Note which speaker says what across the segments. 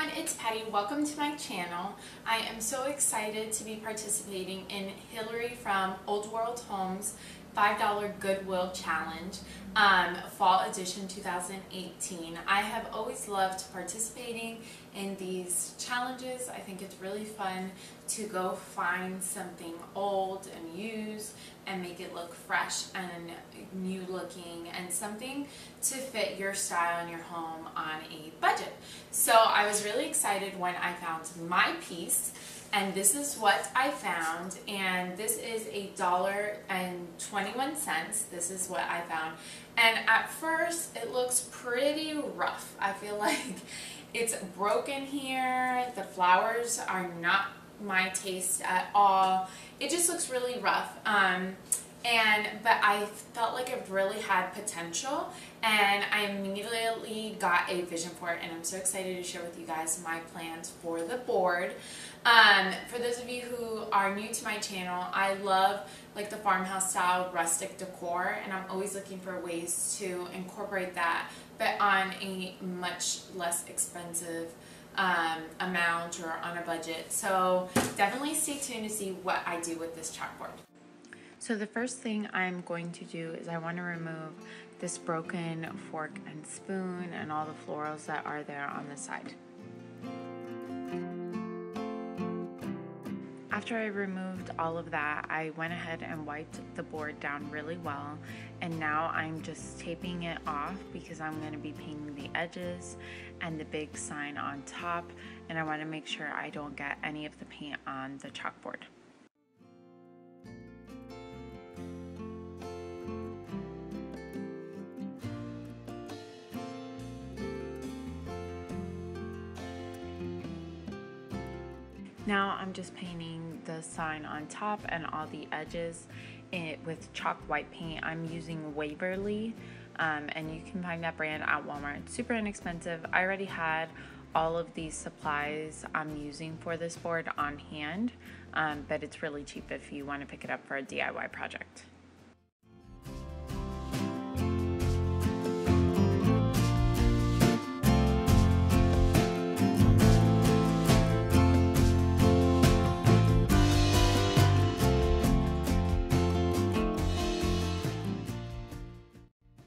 Speaker 1: everyone, it's Patty. Welcome to my channel. I am so excited to be participating in Hilary from Old World Homes $5 Goodwill Challenge, Fall Edition 2018. I have always loved participating in these challenges. I think it's really fun to go find something old and used and make it look fresh and new looking and something to fit your style and your home on a budget. So I was really excited when I found my piece, and this is what I found, and this is $1.21. This is what I found, and at first it looks pretty rough. I feel like it's broken here. The flowers are not my taste at all. It just looks really rough. But I felt like it really had potential, and I immediately got a vision for it, and I'm so excited to share with you guys my plans for the board. For those of you who are new to my channel, I love like the farmhouse style rustic decor, and I'm always looking for ways to incorporate that, but on a much less expensive amount or on a budget. So definitely stay tuned to see what I do with this chalkboard. So the first thing I'm going to do is I want to remove this broken fork and spoon and all the florals that are there on the side. After I removed all of that, I went ahead and wiped the board down really well, and now I'm just taping it off because I'm going to be painting the edges and the big sign on top, and I want to make sure I don't get any of the paint on the chalkboard. Now I'm just painting the sign on top and all the edges with chalk white paint. I'm using Waverly, and you can find that brand at Walmart. It's super inexpensive. I already had all of these supplies I'm using for this board on hand, but it's really cheap if you want to pick it up for a DIY project.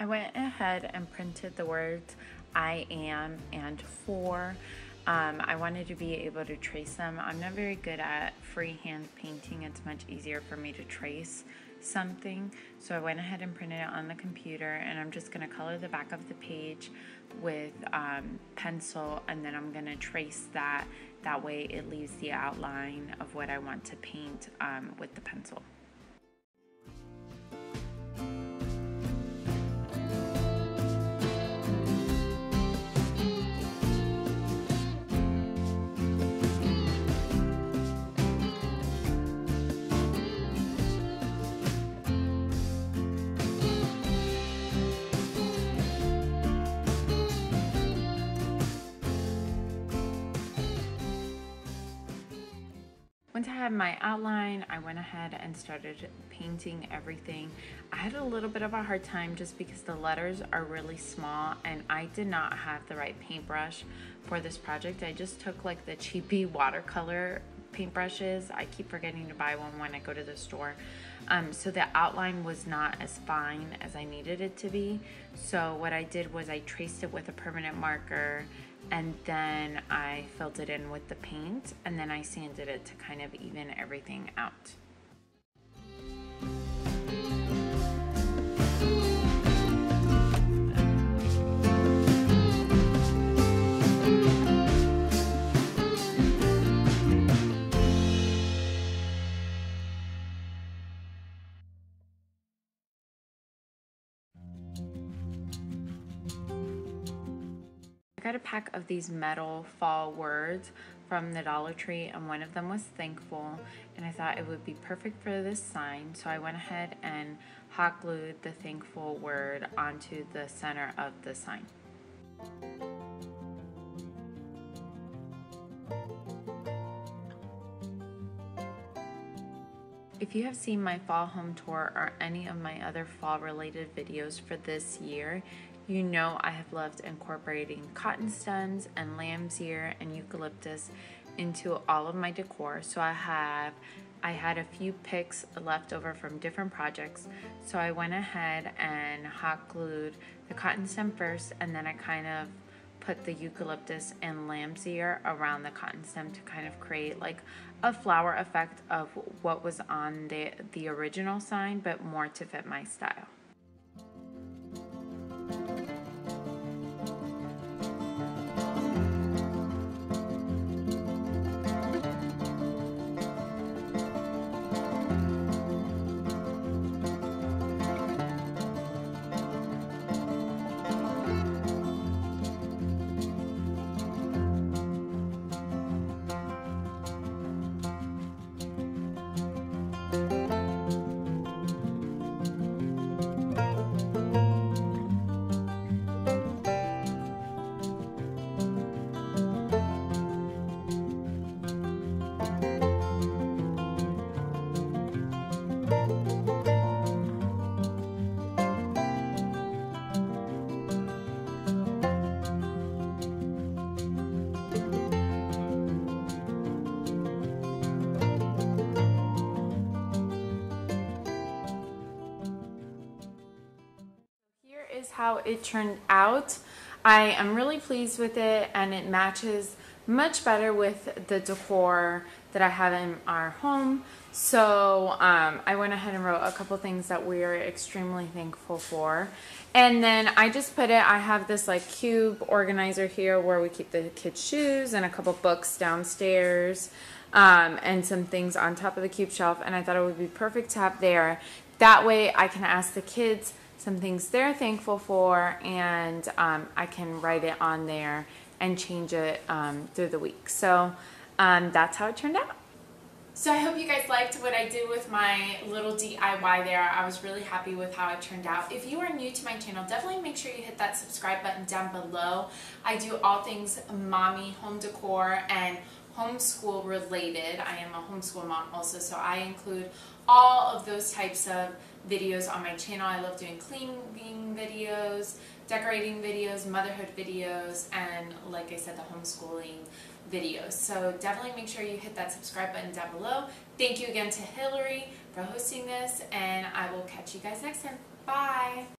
Speaker 1: I went ahead and printed the words I am and for. I wanted to be able to trace them. I'm not very good at freehand painting. It's much easier for me to trace something. So I went ahead and printed it on the computer, and I'm just going to color the back of the page with pencil, and then I'm going to trace that. That way it leaves the outline of what I want to paint with the pencil. Once I had my outline, I went ahead and started painting everything. I had a little bit of a hard time just because the letters are really small, and I did not have the right paintbrush for this project. I just took like the cheapy watercolor paintbrushes. I keep forgetting to buy one when I go to the store. So the outline was not as fine as I needed it to be. So what I did was I traced it with a permanent marker, and then I filled it in with the paint, and then I sanded it to kind of even everything out. I got a pack of these metal fall words from the Dollar Tree, and one of them was thankful, and I thought it would be perfect for this sign, so I went ahead and hot glued the thankful word onto the center of the sign. If you have seen my fall home tour or any of my other fall related videos for this year, You know I have loved incorporating cotton stems and lamb's ear and eucalyptus into all of my decor. So I had a few picks left over from different projects. So I went ahead and hot glued the cotton stem first, and then I kind of put the eucalyptus and lamb's ear around the cotton stem to kind of create like a flower effect of what was on the original sign, but more to fit my style. Is how it turned out. I am really pleased with it, and it matches much better with the decor that I have in our home. So I went ahead and wrote a couple things that we're extremely thankful for, and then I just put it, I have this like cube organizer here where we keep the kids' shoes and a couple books downstairs, and some things on top of the cube shelf, and I thought it would be perfect to have there. That way I can ask the kids some things they're thankful for, and I can write it on there and change it through the week. So that's how it turned out. So I hope you guys liked what I did with my little DIY there. I was really happy with how it turned out. If you are new to my channel, definitely make sure you hit that subscribe button down below. I do all things mommy, home decor, and homeschool related. I am a homeschool mom also, so I include all of those types of videos on my channel. I love doing cleaning videos, decorating videos, motherhood videos, and like I said, the homeschooling videos. So definitely make sure you hit that subscribe button down below. Thank you again to Hilary for hosting this, and I will catch you guys next time. Bye!